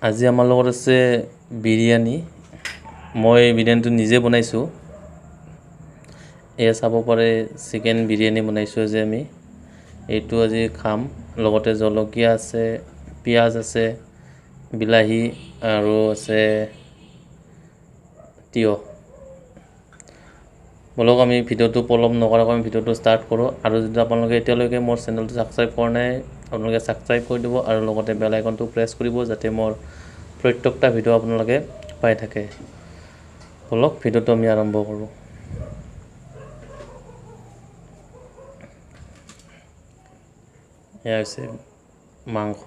আজি আমাৰ লগত আছে বিৰিয়ানী। মই বিৰিয়ানীটো নিজে বনাইছোঁ। এয়া চাব পাৰে চিকেন বিৰিয়ানী বনাইছোঁ আজি আমি। এইটো আজি খাম। লগতে জলকীয়া আছে, পিঁয়াজ আছে, বিলাহী আৰু আছে তিয়ঁহ। বলক আমি ভিডিঅ'টো পলম নকৰাকৈ আমি ভিডিঅ'টো ষ্টাৰ্ট কৰোঁ। আৰু যদি আপোনালোকে এতিয়ালৈকে মোৰ চেনেলটো ছাবস্ক্ৰাইব কৰা নাই, আপোনালোকে ছাবস্ক্ৰাইব কৰি দিব আৰু লগতে বেল আইকনটো প্ৰেছ কৰিব, যাতে মোৰ প্ৰত্যেকটা ভিডিঅ' আপোনালোকে পাই থাকে। বলক ভিডিঅ'টো আমি আৰম্ভ কৰোঁ। এয়া হৈছে মাংস।